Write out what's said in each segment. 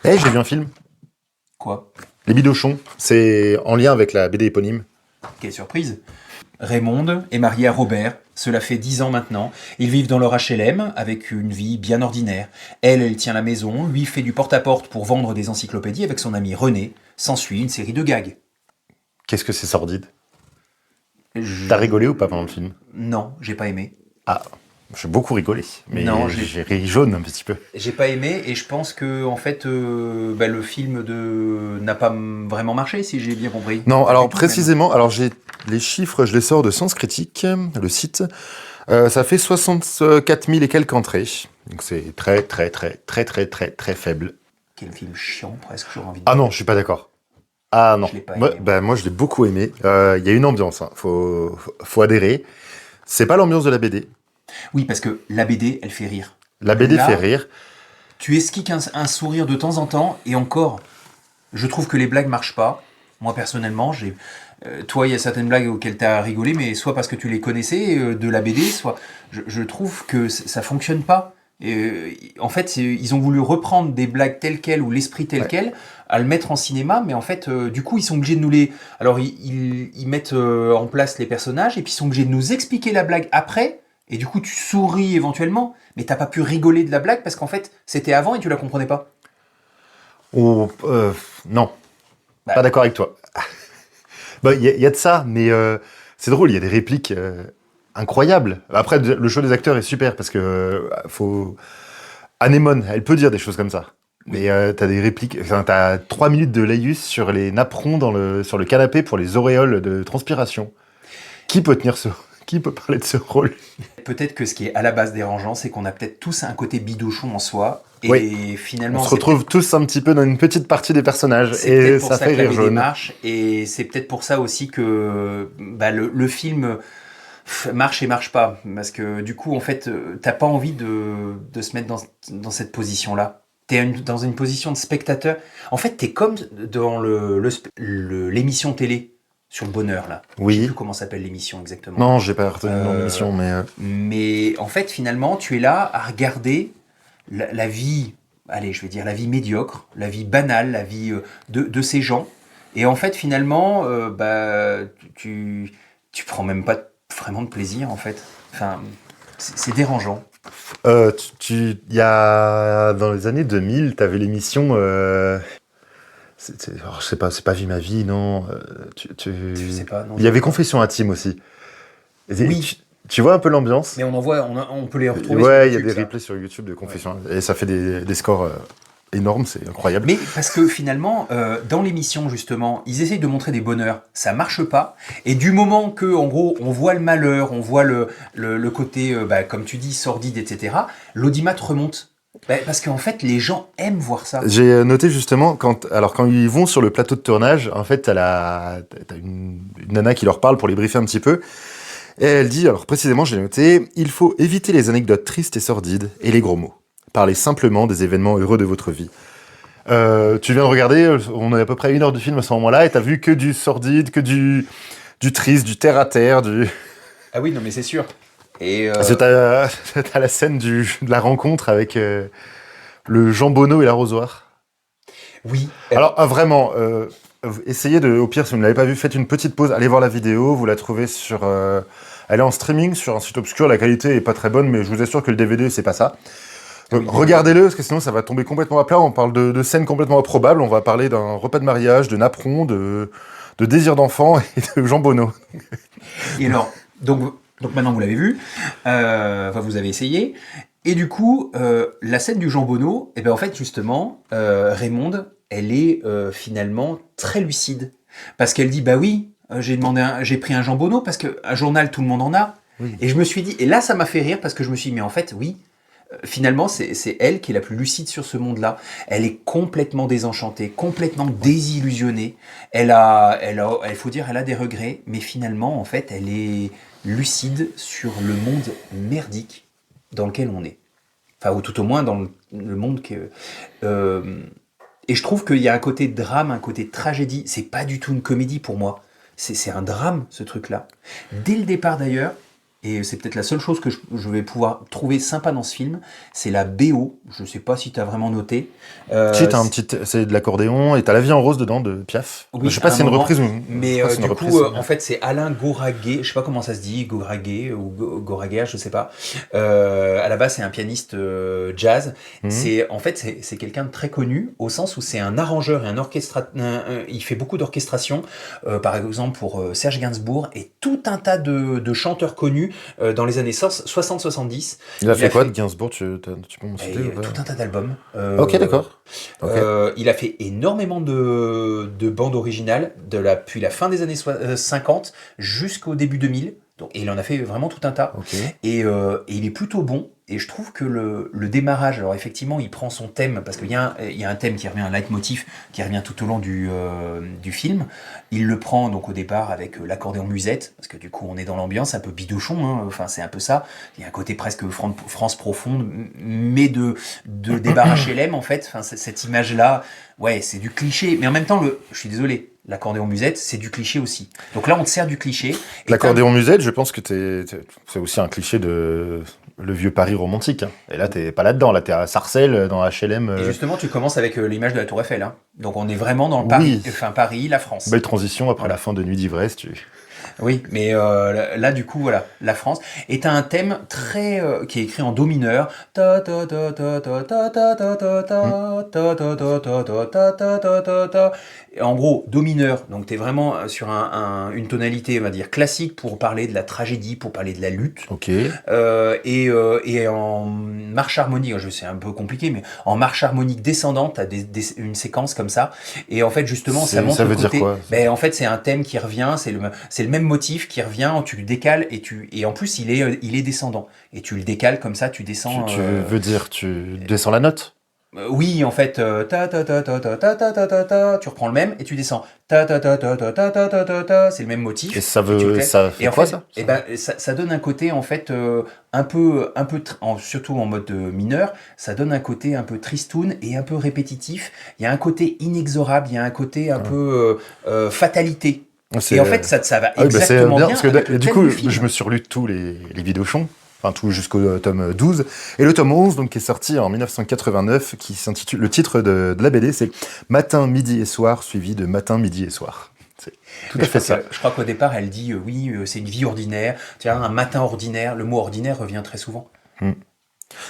J'ai vu un film, Quoi? Les Bidochons. C'est en lien avec la BD éponyme. Quelle surprise! Raymonde est mariée à Robert, cela fait 10 ans maintenant. Ils vivent dans leur HLM avec une vie bien ordinaire. Elle tient la maison, lui fait du porte-à-porte pour vendre des encyclopédies avec son ami René. S'ensuit une série de gags. Qu'est-ce que c'est sordide? T'as Je... rigolé ou pas pendant le film? Non, j'ai pas aimé. Ah, j'ai beaucoup rigolé, Non, mais j'ai ri jaune un petit peu. j'ai pas aimé et je pense que en fait le film n'a pas vraiment marché si j'ai bien compris. Non, Pas alors du tout même. précisément, alors j'ai les chiffres, je les sors de Sens Critique, le site. Ça fait 64 000 et quelques entrées. Donc c'est très très très très très très très faible. Quel film chiant presque, j'aurais envie de Ah dire. non, je suis pas d'accord. Ah non, Je l'ai pas aimé. Moi. moi je l'ai beaucoup aimé. Il y a une ambiance, hein. Faut adhérer. C'est pas l'ambiance de la BD. Oui, parce que la BD, elle fait rire. La BD fait Là, rire. tu esquiques un sourire de temps en temps, et encore, je trouve que les blagues marchent pas. Moi, personnellement, toi, il y a certaines blagues auxquelles tu as rigolé, mais soit parce que tu les connaissais de la BD, soit je trouve que ça fonctionne pas. En fait, ils ont voulu reprendre des blagues telles quelles ou l'esprit tel Ouais. quel, à le mettre en cinéma, mais en fait, du coup, ils sont obligés de nous les. Alors, ils mettent en place les personnages, et puis ils sont obligés de nous expliquer la blague après, et du coup, tu souris éventuellement, mais t'as pas pu rigoler de la blague parce qu'en fait, c'était avant et tu la comprenais pas. Non, pas Bah, d'accord avec toi. Bah, y a de ça, mais c'est drôle, il y a des répliques incroyables. Après, le choix des acteurs est super parce que faut. Anémone, elle peut dire des choses comme ça. oui. Mais t'as des répliques, enfin, t'as 3 minutes de laïus sur les napperons sur le canapé pour les auréoles de transpiration. Qui peut tenir ce, qui peut parler de ce rôle? Peut-être que ce qui est à la base dérangeant, c'est qu'on a peut-être tous un côté bidochon en soi, Oui, et on finalement, se retrouve tous un petit peu dans une petite partie des personnages c'est peut-être et pour ça ça fait que la rire BD jaune. marche, et c'est peut-être pour ça aussi que le film marche et marche pas, parce que du coup, en fait, t'as pas envie de se mettre dans cette position-là. Dans une position de spectateur. En fait, t'es comme dans l'émission télé sur le bonheur, là. Je sais plus Oui. comment s'appelle l'émission exactement. Non, j'ai pas retenu le nom de Euh, l'émission, mais Mais en fait, finalement, tu es là à regarder la vie, allez, je vais dire la vie médiocre, la vie banale, la vie de ces gens. Et en fait, finalement, tu prends même pas vraiment de plaisir, en fait. Enfin, c'est dérangeant. il y a dans les années 2000, t'avais l'émission. Je sais pas, c'est pas Vie ma vie, non. Je sais pas, non, Il je y vois avait pas. Confession intime aussi. Et Oui, tu vois un peu l'ambiance? mais on en voit, on peut les retrouver sur Ouais, il y a YouTube, des ça. replays sur YouTube de Ouais. Confession et ça fait des scores énormes, c'est incroyable. Mais parce que finalement, dans l'émission justement, ils essayent de montrer des bonheurs, ça marche pas. Et du moment que, en gros, on voit le malheur, on voit le côté, comme tu dis, sordide, etc., l'audimat remonte. Parce qu'en fait, les gens aiment voir ça. J'ai noté justement quand ils vont sur le plateau de tournage, en fait, t'as une nana qui leur parle pour les briefer un petit peu. Et elle dit, alors précisément, j'ai noté, il faut éviter les anecdotes tristes et sordides et les gros mots. Parlez simplement des événements heureux de votre vie. Tu viens de regarder, on est à peu près à 1 heure de film à ce moment-là, et t'as vu que du sordide, que du triste, du terre à terre, du. Ah oui, non, mais c'est sûr. Et Parce que t'as la scène de la rencontre avec le jambonneau et l'arrosoir. oui, Alors vraiment, essayez au pire si vous ne l'avez pas vu, faites une petite pause, allez voir la vidéo, vous la trouvez elle est en streaming sur un site obscur, la qualité est pas très bonne, mais je vous assure que le DVD c'est pas ça. ah oui, Regardez-le, parce que sinon ça va tomber complètement à plat, on parle de scènes complètement improbables, on va parler d'un repas de mariage, de napperon, de désir d'enfant et de jambonneau. et alors, donc maintenant vous l'avez vu, enfin vous avez essayé, et du coup, la scène du jambonneau, et ben en fait justement, Raymonde, elle est finalement très lucide. Parce qu'elle dit, bah oui, j'ai pris un jambonneau, parce qu'un journal, tout le monde en a. Oui. Et je me suis dit, et là ça m'a fait rire, parce que je me suis dit, mais en fait, oui, finalement, c'est elle qui est la plus lucide sur ce monde-là. Elle est complètement désenchantée, complètement désillusionnée. Il faut dire, elle a des regrets, mais finalement, en fait, elle est lucide sur le monde merdique dans lequel on est. Enfin, ou tout au moins dans le monde que. euh, et je trouve qu'il y a un côté drame, un côté tragédie. C'est pas du tout une comédie pour moi. C'est un drame, ce truc-là. Dès le départ, d'ailleurs, et c'est peut-être la seule chose que je vais pouvoir trouver sympa dans ce film, c'est la BO. Je sais pas si tu as vraiment noté. Si, c'est de l'accordéon et t'as La vie en rose dedans de Piaf. Oui, Je sais pas à si un c'est une moment, reprise ou. mais Je crois que c'est une du reprise. coup, en fait, c'est Alain Goraguer, je sais pas comment ça se dit, Goraguer ou Goraguer, je sais pas. À la base, c'est un pianiste jazz. Mhm. En fait, c'est quelqu'un de très connu au sens où c'est un arrangeur et un il fait beaucoup d'orchestration, par exemple pour Serge Gainsbourg et tout un tas de chanteurs connus dans les années 60-70. Il a Il fait a quoi de fait Gainsbourg, tu peux m'en citer ou pas? tout un tas d'albums. Ok, d'accord. Ok. Il a fait énormément de bandes originales depuis la fin des années 50 jusqu'au début 2000. Donc, et il en a fait vraiment tout un tas. Ok. Et il est plutôt bon. Et je trouve que le démarrage, alors effectivement, il prend son thème, parce il y a un thème qui revient, un leitmotiv qui revient tout au long du film. Il le prend donc au départ avec l'accordéon musette, parce que du coup on est dans l'ambiance, un peu bidochon, hein, enfin c'est un peu ça. Il y a un côté presque France profonde, mais des barres HLM en fait. Enfin, cette image-là, ouais, c'est du cliché. Mais en même temps, je suis désolé, l'accordéon musette, c'est du cliché aussi. Donc là, on te sert du cliché. L'accordéon musette, je pense que c'est aussi un cliché de le vieux Paris romantique. Hein. Et là, t'es pas là-dedans. Là, t'es à Sarcelles, dans HLM. Et justement, tu commences avec l'image de la Tour Eiffel. Hein. Donc on est vraiment dans le Oui. Paris, la France. Belle transition après Voilà. la fin de Nuit d'ivresse. Oui, mais là, du coup, voilà, la France est un thème très qui est écrit en do mineur. Ta ta ta ta ta ta ta ta ta Hmm. ta ta ta ta ta ta ta ta ta ta ta. Et en gros, do mineur, donc tu es vraiment sur une tonalité, on va dire, classique pour parler de la tragédie, pour parler de la lutte. Ok. Et en marche harmonique, je sais, c'est un peu compliqué, mais en marche harmonique descendante, tu as une séquence comme ça. Et en fait, justement, ça montre Ça le veut dire côté. quoi? Ben, en fait, c'est un thème qui revient, c'est le même motif qui revient, tu le décales et en plus, il est descendant. Et tu le décales comme ça, tu descends. Tu veux dire, tu descends la note? Oui, en fait, ta ta ta ta ta ta ta ta ta ta, tu reprends le même et tu descends. Ta ta ta ta ta ta ta ta ta ta, c'est le même motif. Et ça Et tu le veut, cales. ça Et fait en quoi fait, ça? eh ben, ça donne un côté en fait surtout en mode mineur, ça donne un côté un peu tristoun et un peu répétitif. Il y a un côté inexorable, il y a un côté un Ah. peu fatalité. C'est, Et en fait, ça va Ah oui, bah c'est exactement bien, bien parce que avec le du thème coup, du film. je me suis relu tous les Bidochons, enfin tout jusqu'au tome 12, et le tome 11, donc, qui est sorti en 1989, qui s'intitule, le titre de la BD, c'est Matin, midi et soir, suivi de Matin, midi et soir. C'est tout Mais à fait ça. je crois qu'au départ, elle dit oui, c'est une vie ordinaire, tiens, un matin ordinaire. Le mot ordinaire revient très souvent. Hmm.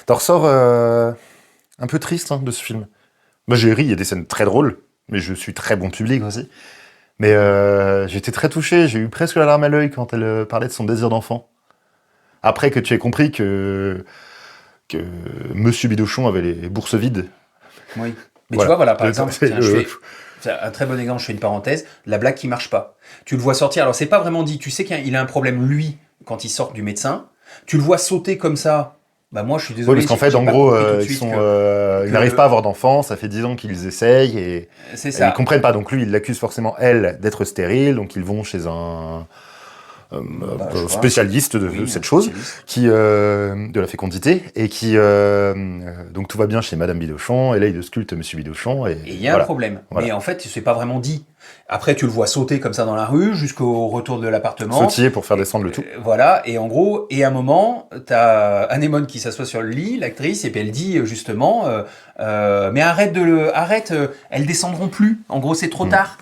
T'en ressors un peu triste hein, de ce film. Moi j'ai ri, il y a des scènes très drôles, mais je suis très bon public aussi. Mais j'étais très touché, j'ai eu presque la larme à l'œil quand elle parlait de son désir d'enfant. Après que tu aies compris que Monsieur Bidochon avait les bourses vides. Oui. Mais Voilà. tu vois, voilà, par exemple, C'est tiens, c'est un très bon exemple, je fais une parenthèse, la blague qui marche pas. Tu le vois sortir, alors c'est pas vraiment dit, tu sais qu'il a un problème, lui, quand il sort du médecin. Tu le vois sauter comme ça. Bah moi, je suis Oui, désolé, parce qu'en fait, j'ai en pas gros, compris tout de ils suite ils n'arrivent pas à avoir d'enfants, ça fait 10 ans qu'ils essayent et c'est ils ça. comprennent pas. Donc lui, il l'accuse forcément, elle, d'être stérile, donc ils vont chez un Je vois. spécialiste de Oui, cette un chose, spécialiste. de la fécondité, et donc tout va bien chez Madame Bidochon, et là il ausculte Monsieur Bidochon, et Et il y a un voilà. problème. Voilà. Mais en fait, c'est pas vraiment dit. Après, tu le vois sauter comme ça dans la rue jusqu'au retour de l'appartement. Sautiller pour faire descendre le tout. Voilà, et en gros, et à un moment, t'as Anémone qui s'assoit sur le lit, l'actrice, et puis elle dit justement, mais arrête, elles descendront plus. En gros, c'est trop tard.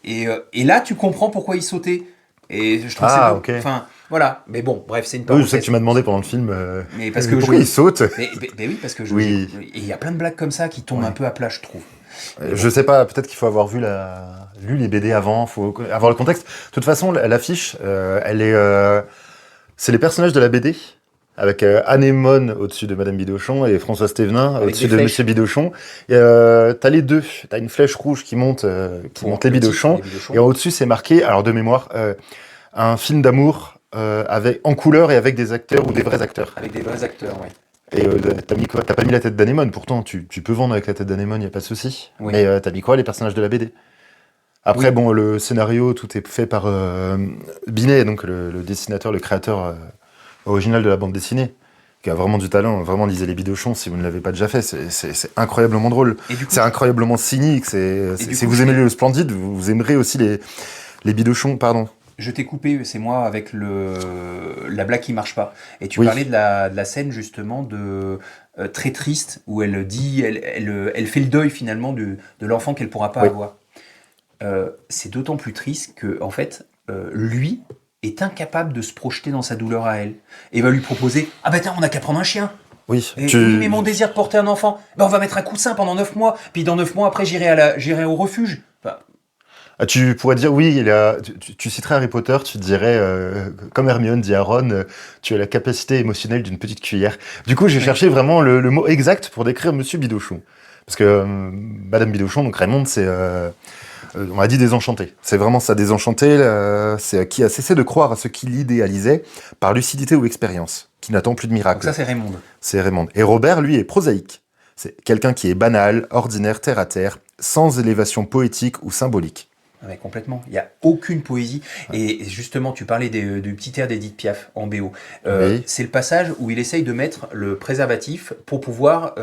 Et là, tu comprends pourquoi il sautait. Et je trouve Ah, c'est ok. enfin, voilà. Mais bon, bref, c'est une Oui, parenthèse. je sais que tu m'as demandé pendant le film, Mais parce que pourquoi il saute. mais oui, parce que Oui. et il y a plein de blagues comme ça qui tombent Ouais. un peu à plat, je trouve. Je sais pas, peut-être qu'il faut avoir lu les BD avant, faut avoir le contexte. De toute façon, l'affiche, c'est les personnages de la BD, avec Anémone au-dessus de Madame Bidochon et François Stévenin Avec au-dessus des de flèches. Monsieur Bidochon. Et t'as les deux, t'as une flèche rouge qui monte les Bidochons, Les Bidochons. et au-dessus c'est marqué, alors de mémoire, un film d'amour en couleur et avec des acteurs ou des vrais acteurs. Avec des vrais acteurs, ouais. Et t'as mis quoi? T'as pas mis la tête d'Anémone, pourtant tu peux vendre avec la tête d'Anémone, y a pas de souci. Oui. Mais t'as mis quoi, les personnages de la BD? Après, Oui. bon, le scénario, tout est fait par Binet, donc le dessinateur, le créateur original de la bande dessinée, qui a vraiment du talent. Vraiment, lisez les Bidochons si vous ne l'avez pas déjà fait. C'est incroyablement drôle. Et du coup, C'est incroyablement cynique. du Si coup, vous aimez le Splendide, vous aimerez aussi les Bidochons, pardon. Je t'ai coupé, c'est moi avec la blague qui marche pas. Et tu Oui. parlais de la scène justement très triste où elle dit, elle fait le deuil finalement de l'enfant qu'elle pourra pas Oui. avoir. C'est d'autant plus triste que en fait, lui est incapable de se projeter dans sa douleur à elle et va lui proposer ah ben tiens on n'a qu'à prendre un chien. Oui. Et, oui mais mon désir de porter un enfant, ben on va mettre un coussin pendant 9 mois, puis dans 9 mois après j'irai au refuge. Enfin, Tu pourrais dire, oui, tu citerais Harry Potter, tu dirais, comme Hermione dit à Ron, tu as la capacité émotionnelle d'une petite cuillère. Du coup, j'ai oui. cherché vraiment le mot exact pour décrire Monsieur Bidochon. Parce que Madame Bidochon, donc Raymond, c'est, on a dit désenchanté. C'est vraiment ça, désenchanté, c'est qui a cessé de croire à ce qu'il idéalisait par lucidité ou expérience, qui n'attend plus de Donc miracle. ça c'est Raymond. C'est Raymond. Et Robert, lui, est prosaïque. C'est quelqu'un qui est banal, ordinaire, terre à terre, sans élévation poétique ou symbolique. Ouais, complètement. Il n'y a aucune poésie. Et justement, tu parlais du petit air d'Edith Piaf en BO. Oui. C'est le passage où il essaye de mettre le préservatif pour pouvoir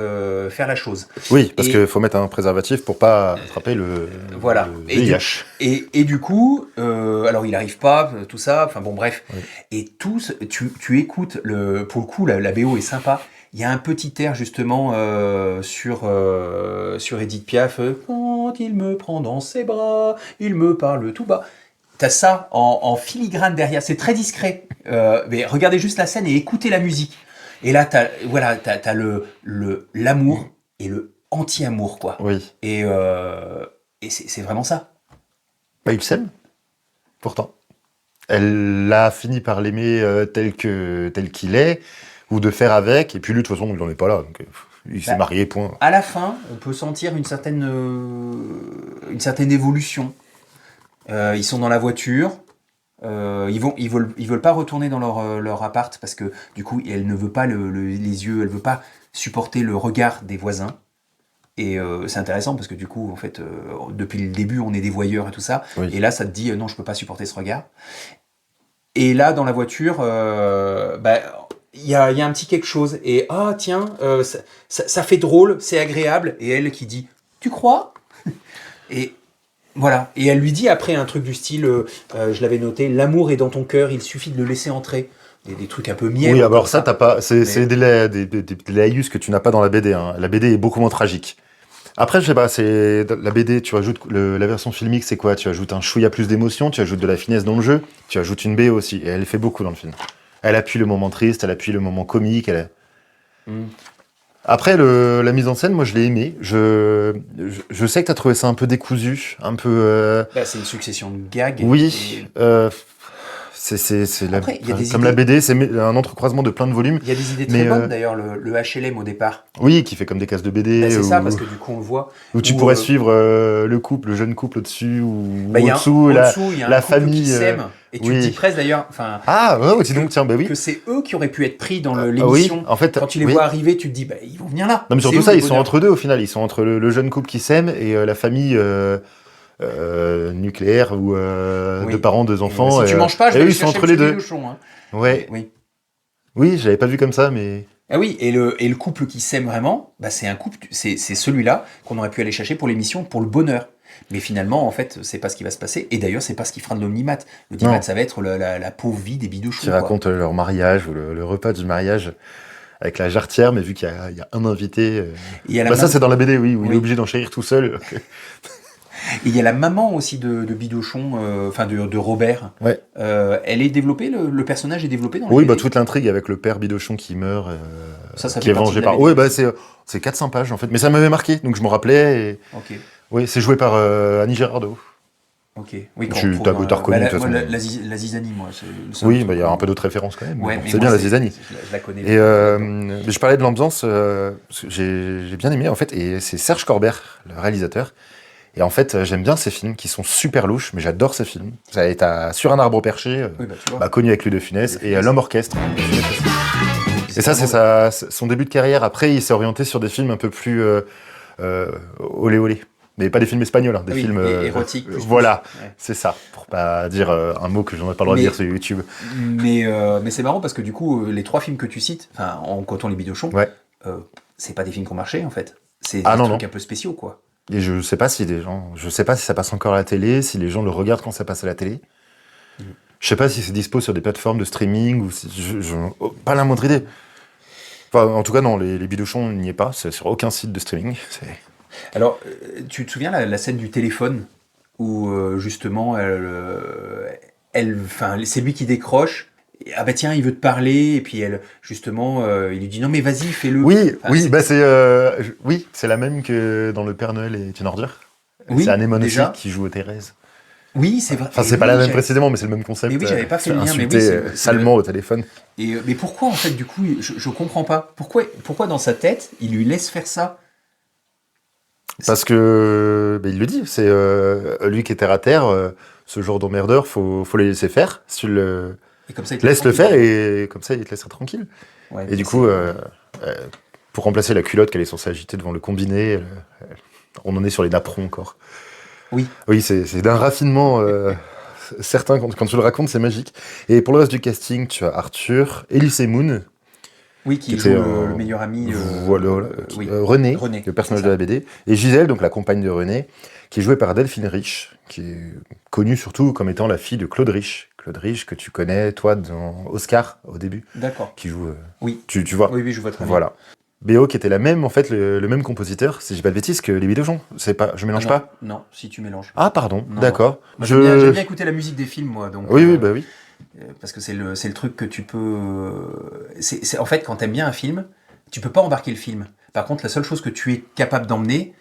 faire la chose. Oui, parce Et- qu'il faut mettre un préservatif pour pas attraper Voilà. le VIH. Et du coup, alors il n'arrive pas, tout ça, enfin bon, bref. Oui. Et tu écoutes, pour le coup, la BO est sympa. Il y a un petit air justement sur Edith Piaf. Quand il me prend dans ses bras, il me parle tout bas. T'as ça en filigrane derrière, c'est très discret. Mais regardez juste la scène et écoutez la musique. Et là, t'as l'amour et le anti-amour, quoi. Oui. Et c'est vraiment ça. Bah, il s'aime, pourtant. Elle a fini par l'aimer tel qu'il est, ou de faire avec, et puis lui, de toute façon, il n'en est pas là. Donc, il s'est Bah, marié, point. À la fin, on peut sentir une certaine évolution. Ils sont dans la voiture. Ils veulent pas retourner dans leur appart parce que du coup, elle ne veut pas les yeux, elle veut pas supporter le regard des voisins. Et c'est intéressant parce que du coup, en fait, depuis le début, on est des voyeurs et tout ça. Oui. Et là, ça te dit non, je peux pas supporter ce regard. Et là, dans la voiture, il y a un petit quelque chose. Et ah, tiens, ça fait drôle, c'est agréable. Et elle qui dit, tu crois? Et voilà. Et elle lui dit après un truc du style, je l'avais noté, l'amour est dans ton cœur, il suffit de le laisser entrer. Des trucs un peu miel. Oui, alors ça, t'as pas. Mais- C'est des laïus que tu n'as pas dans la BD. Hein. La BD est beaucoup moins tragique. Après, je sais pas, c'est la BD, tu ajoutes la version filmique, c'est quoi? Tu ajoutes un chouïa plus d'émotion, tu ajoutes de la finesse dans le jeu, tu ajoutes une BO aussi, et elle fait beaucoup dans le film. Elle appuie le moment triste, elle appuie le moment comique. Mm. Après, la mise en scène, moi, je l'ai aimé. Je sais que t'as trouvé ça un peu décousu, un peu. Bah, c'est une succession de gags. Oui. Et C'est Après, il y a des comme idées. la BD, c'est un entrecroisement de plein de volumes. il y a des idées Mais, très bonnes d'ailleurs, le HLM au départ. Oui, qui fait comme des cases de BD. Bah, c'est ça, ou- parce que du coup on le voit. Où tu Où, pourrais suivre le jeune couple au-dessus ou il y a au-dessous, au-dessous, il y a la un couple famille, qui s'aime. Et tu oui. te dis presque d'ailleurs, enfin, Ah, ouais, dis donc, tiens, bah oui. que c'est eux qui auraient pu être pris dans Ah oui, l'émission. en fait, Quand tu les oui. vois arriver, tu te dis, bah, ils vont venir là. Non, mais surtout C'est ça, eux, ils le sont bonheur. entre deux au final. Ils sont entre le jeune couple qui s'aime et la famille nucléaire ou Oui. deux parents, deux enfants. Si tu manges pas, je et vais eux, aller ils sont chercher entre les le deux. Bidochon, hein. Ouais. Oui. Oui, j'avais pas vu comme ça, mais. Ah oui, et le couple qui s'aime vraiment, bah, c'est un couple, c'est celui-là qu'on aurait pu aller chercher pour l'émission, pour le bonheur. Mais finalement, en fait, c'est pas ce qui va se passer. Et d'ailleurs, c'est pas ce qui fera de l'omnimat. L'omnimat, Non. ça va être la pauvre vie des bidochons. Qui quoi. racontent leur mariage ou le repas du mariage avec la jarretière, mais vu qu'il y a un invité. Et il y a la Bah, ça, maman- c'est dans la BD, oui, où il Oui. est obligé d'en chérir tout seul. Et il y a la maman aussi de Bidochon, enfin de Robert. Ouais. Elle est développée, le personnage est développé dans la Oui, BD. bah toute l'intrigue avec le père Bidochon qui meurt, Ça qui fait est partie vengé de la par. BD. Oui, bah c'est 400 pages en fait, mais ça m'avait marqué, donc je me rappelais. Et... Ok, Oui, c'est joué par Annie Girardot. ok. Oui, quand Tu- on trouve t'as reconnu, de toute moi, façon. la zizanie, moi. C'est le seul Oui, truc bah il y a où- un peu d'autres références quand même. mais Ouais, bon, mais c'est moi, bien la zizanie. je la connais. Et mais je parlais de l'ambiance, parce que j'ai bien aimé en fait, et c'est Serge Corbert, le réalisateur. Et en fait, j'aime bien ces films qui sont super louches, mais j'adore ces films. Ça est Sur un arbre perché, Oui, bah, tu vois. bah, connu avec Louis de Funès, Louis de et Funès. L'homme orchestre. Et ça, c'est son début de carrière. Après, il s'est orienté sur des films un peu plus olé olé. Mais pas des films espagnols, hein, des Oui, films érotiques. Plus, voilà, ouais. c'est ça. Pour pas dire un mot que j'en ai pas le droit de Mais- dire sur YouTube. Mais c'est marrant parce que du coup, les 3 films que tu cites, enfin, en comptant les Bidochons, Ouais. c'est pas des films qui ont marché en fait. C'est Ah, des non, trucs non. un peu spéciaux quoi. Et je sais pas si ça passe encore à la télé, si les gens le regardent quand ça passe à la télé. Je sais pas si c'est dispo sur des plateformes de streaming ou si pas la moindre idée. Enfin, en tout cas, non, les Bidochons, il n'y est pas. C'est sur aucun site de streaming. Alors, tu te souviens la scène du téléphone où justement, enfin, c'est lui qui décroche. Et, ah bah tiens, il veut te parler et puis elle, justement, il lui dit non mais vas-y, fais-le. Oui, Enfin, oui, oui, c'est la même que dans Le Père Noël est une ordure. Oui, c'est Anémone aussi déjà. qui joue Thérèse. Oui, c'est vrai. Enfin, Et c'est pas oui, la même précisément, mais c'est le même concept. Mais oui, j'avais pas fait le lien. Mais insulter oui, c'est salement au téléphone. Et mais pourquoi en fait du coup, je comprends pas. Pourquoi dans sa tête, il lui laisse faire ça? Parce que, il le dit, c'est lui qui est terre à terre, ce genre d'emmerdeur, faut les laisser faire. Si tu le Et comme ça, il te laisses le tranquille. faire, et comme ça, il te laissera tranquille. Ouais, Et du coup, pour remplacer la culotte qu'elle est censée agiter devant le combiné, on en est sur les napperons encore. Oui. Oui, c'est d'un raffinement certain, quand tu le racontes, c'est magique. Et pour le reste du casting, tu as Arthur, Elise Moon, Oui, qui était joue le meilleur ami. voilà, Oui. René, René, le personnage c'est de ça. la BD, et Gisèle, donc la compagne de René, qui est jouée par Delphine Rich, qui est connue surtout comme étant la fille de Claude Rich. Claude Rich, que tu connais, toi, dans Oscar, au début, D'accord. qui joue... Oui. Tu vois. Oui, je vois très bien. Voilà. BO qui était la même, en fait, le même compositeur, si j'ai pas de bêtises, que les Bidochons. C'est pas, je mélange Ah, pas. Non, si tu mélanges. Ah, pardon, Non, d'accord. Moi, j'aime bien écouter la musique des films, moi. Donc, Oui, bah oui. parce que c'est le truc que tu peux. En fait, quand t'aimes bien un film, tu peux pas embarquer le film. Par contre, la seule chose que tu es capable d'emmener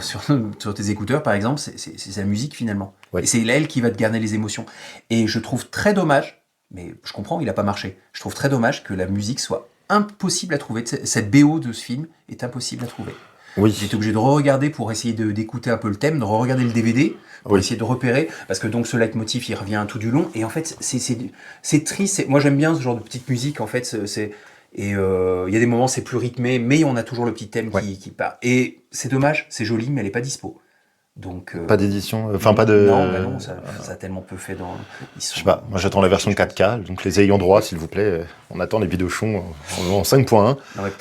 sur tes écouteurs, par exemple, c'est la musique finalement. Ouais. Et c'est elle qui va te garder les émotions. Et je trouve très dommage, mais je comprends, il a pas marché. Je trouve très dommage que la musique soit impossible à trouver. Cette BO de ce film est impossible à trouver. Oui. J'étais obligé de re-regarder pour essayer d'écouter un peu le thème, de re-regarder le DVD pour essayer de repérer, parce que donc ce leitmotiv il revient tout du long, et en fait c'est triste. Moi j'aime bien ce genre de petite musique, en fait, et il y a des moments c'est plus rythmé, mais on a toujours le petit thème qui part. Et c'est dommage, c'est joli, mais elle est pas dispo. Donc, Pas d'édition, enfin pas de... Non, ça a tellement peu fait dans... Je sais pas, moi j'attends la version 4K, donc les ayants droit, s'il vous plaît, on attend les Bidochons en 5.1. Non,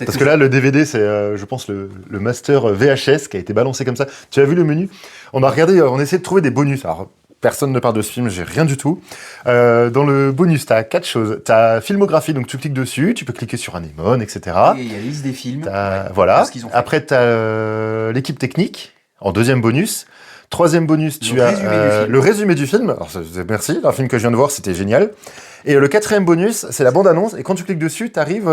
Parce que là, le DVD, c'est, je pense, le master VHS qui a été balancé comme ça. Tu as vu le menu? On a regardé, on a essayé de trouver des bonus. Alors, personne ne parle de ce film, j'ai rien du tout. Dans le bonus, t'as 4 choses. T'as filmographie, donc tu cliques dessus, tu peux cliquer sur Anémone, etc. Et il y a la liste des films. Voilà. Ce qu'ils ont fait. Après, t'as l'équipe technique, en deuxième bonus. Troisième bonus, tu as le résumé du film. Alors, merci, un film que je viens de voir, c'était génial. Et le quatrième bonus, c'est la bande-annonce. Et quand tu cliques dessus, t'arrives,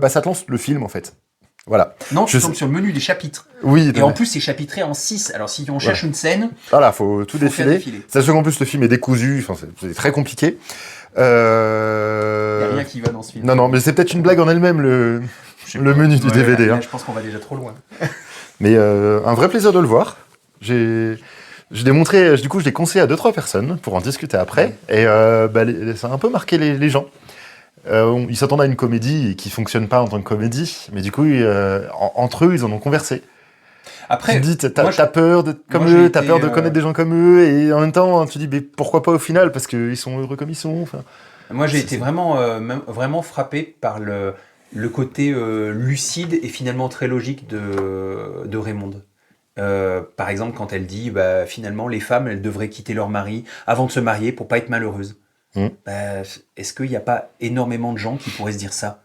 ça te lance le film, en fait. Voilà. Non, tu tombes sur le menu des chapitres. Oui. Et en plus, c'est chapitré en 6. Alors, si on cherche une scène... Voilà, faut tout défiler. Sachant qu'en plus, le film est décousu. Enfin, c'est très compliqué. Il n'y a rien qui va dans ce film. Non, mais c'est peut-être une blague en elle-même, le menu du DVD. Là, je pense qu'on va déjà trop loin. Mais un vrai plaisir de le voir. Je l'ai montré, du coup, je l'ai conseillé à 2-3 personnes pour en discuter après. Et ça a un peu marqué les gens. Ils s'attendaient à une comédie qui fonctionne pas en tant que comédie, mais du coup, entre eux, ils en ont conversé. Après, tu te dis, t'as peur d'être comme eux, t'as peur de connaître des gens comme eux, et en même temps, tu dis, mais pourquoi pas au final, parce qu'ils sont heureux comme ils sont. Enfin, moi, j'ai été vraiment frappé par le côté lucide et finalement très logique de Raymonde. Par exemple, quand elle dit, finalement, les femmes, elles devraient quitter leur mari avant de se marier pour pas être malheureuses. Est-ce qu'il n'y a pas énormément de gens qui pourraient se dire ça?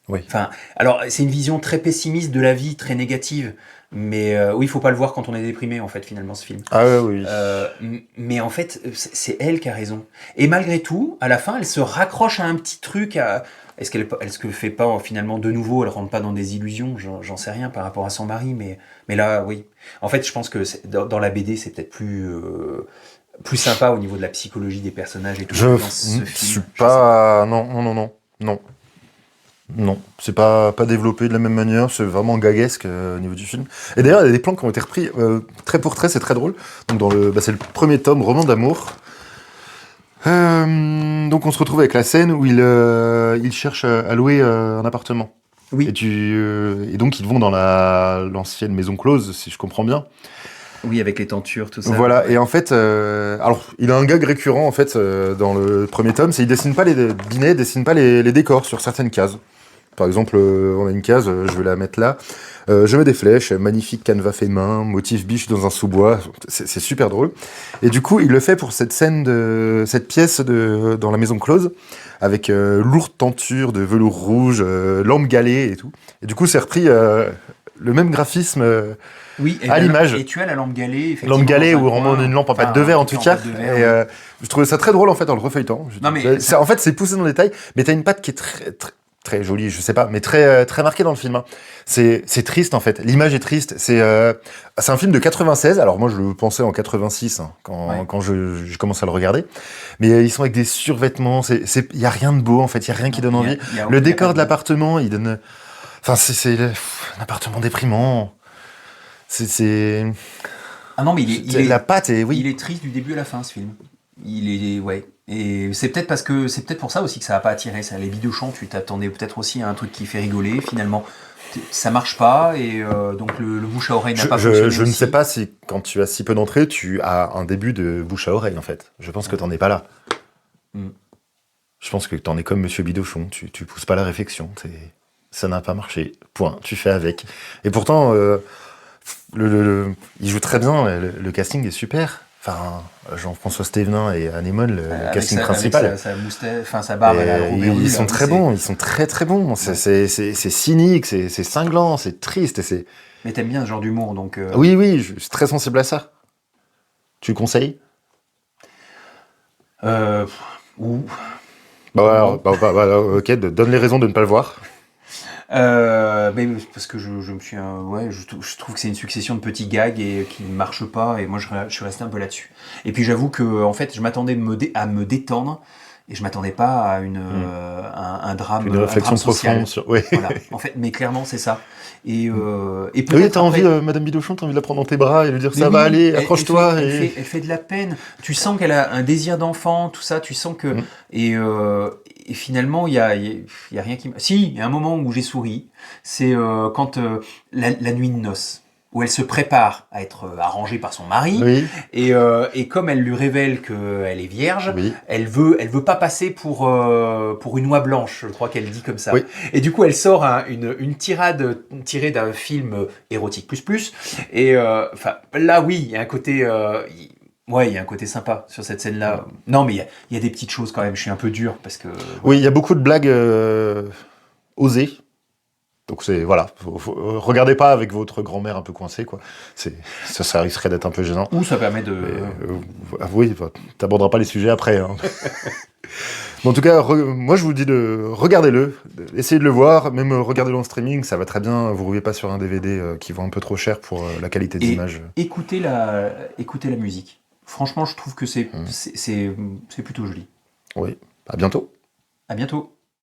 Oui. Enfin, alors, c'est une vision très pessimiste de la vie, très négative. Mais oui, il faut pas le voir quand on est déprimé, en fait, finalement, ce film. Ah oui. Mais en fait, c'est elle qui a raison. Et malgré tout, à la fin, elle se raccroche à un petit truc. Est-ce qu'elle fait pas finalement de nouveau? Elle rentre pas dans des illusions? J'en sais rien par rapport à son mari, mais là, oui. En fait, je pense que dans la BD, c'est peut-être plus sympa au niveau de la psychologie des personnages et tout. Je suis pas... Non, c'est pas développé de la même manière, c'est vraiment gaguesque au niveau du film. Et d'ailleurs, il y a des plans qui ont été repris trait pour trait, c'est très drôle. Donc c'est le premier tome, Roman d'amour. Donc on se retrouve avec la scène où il cherche à louer un appartement. Oui. Et donc ils vont dans l'ancienne maison close, si je comprends bien. Oui, avec les tentures, tout ça. Voilà, et en fait, alors il a un gag récurrent en fait dans le premier tome, c'est qu'il dessine pas les décors sur certaines cases. Par exemple, on a une case, je vais la mettre là. Je mets des flèches, magnifique canevas fait main, motif biche dans un sous-bois. C'est super drôle. Et du coup, il le fait pour cette scène cette pièce dans la maison close, avec lourde tenture de velours rouge, lampe galée et tout. Et du coup, c'est repris le même graphisme Oui, à l'image. et tu as la lampe galée, effectivement. Lampe galée dans un ou coin, vraiment une lampe en enfin, pâte de verre en tout en cas. pâte de verre, Et oui. je trouvais ça très drôle en fait en le refeuilletant. Non, mais En fait, c'est poussé dans le détail, mais t'as une patte qui est très jolie, je sais pas, mais très marquée dans le film. Hein. C'est triste en fait. L'image est triste. C'est un film de 96. Alors moi je le pensais en 86 hein, quand je commençais à le regarger. Mais ils sont avec des survêtements. Il y a rien de beau en fait. Il y a rien qui donne envie. Le décor de l'appartement, il donne. Enfin c'est un appartement déprimant. C'est Ah non, mais la patte est oui. il est triste du début à la fin, ce film. Ouais. Et c'est peut-être pour ça aussi que ça n'a pas attiré. Ça, les Bidochon, tu t'attendais peut-être aussi à un truc qui fait rigoler. Finalement, ça marche pas. Et donc le bouche à oreille n'a pas fonctionné. Je ne aussi. sais pas si quand tu as si peu d'entrées, tu as un début de bouche à oreille en fait. Je pense que t'en es pas là. Mm. Je pense que t'en es comme Monsieur Bidochon. Tu pousses pas la réflexion. Ça n'a pas marché. Point. Tu fais avec. Et pourtant, il joue très bien. Le casting est super. Enfin, Jean-François Stévenin et Anémone, le casting principal. Avec sa moustache, enfin sa barbe. Ils sont très bons. Ils sont très très bons. C'est cynique, c'est cinglant, c'est triste. Mais t'aimes bien ce genre d'humour, donc. Oui, je suis très sensible à ça. Tu conseilles? Ou. Ok, donne les raisons de ne pas le voir. Mais parce que je me suis, ouais, je trouve que c'est une succession de petits gags et qui ne marchent pas, et moi je suis resté un peu là-dessus. Et puis j'avoue que en fait, je m'attendais à me détendre et je m'attendais pas à un drame, Une réflexion un drame social. profonde sur. Oui. Voilà. En fait, mais clairement c'est ça. Et Oui, peut-être t'as envie, après- Madame Bidochon, t'as envie de la prendre dans tes bras et lui dire mais ça oui, va aller, elle accroche-toi. elle fait de la peine. Tu sens qu'elle a un désir d'enfant, tout ça. Tu sens que Mm. et finalement il y a rien qui. Si, il y a un moment où j'ai souri. C'est quand la nuit de noces, où elle se prépare à être arrangée par son mari. Oui, Et comme elle lui révèle qu'elle est vierge, oui. elle veut pas passer pour une oie blanche, je crois qu'elle dit comme ça. Oui. Et du coup, elle sort une tirade tirée d'un film érotique plus. Et enfin, là, oui, il y a un côté. Ouais, il y a un côté sympa sur cette scène-là. Non, mais il y a des petites choses quand même. Je suis un peu dur parce que. Oui, il y a beaucoup de blagues osées. Donc voilà, regardez pas avec votre grand-mère un peu coincée, quoi. Ça risquerait d'être un peu gênant. Ou ça permet de. Oui, t'aborderas pas les sujets après. Hein. Mais en tout cas, moi je vous dis regardez-le, essayez de le voir, même regardez-le en streaming, ça va très bien. Vous ne roulez pas sur un DVD qui vaut un peu trop cher pour la qualité des Et images. écoutez la musique. Franchement, je trouve que c'est plutôt joli. Oui, à bientôt. À bientôt.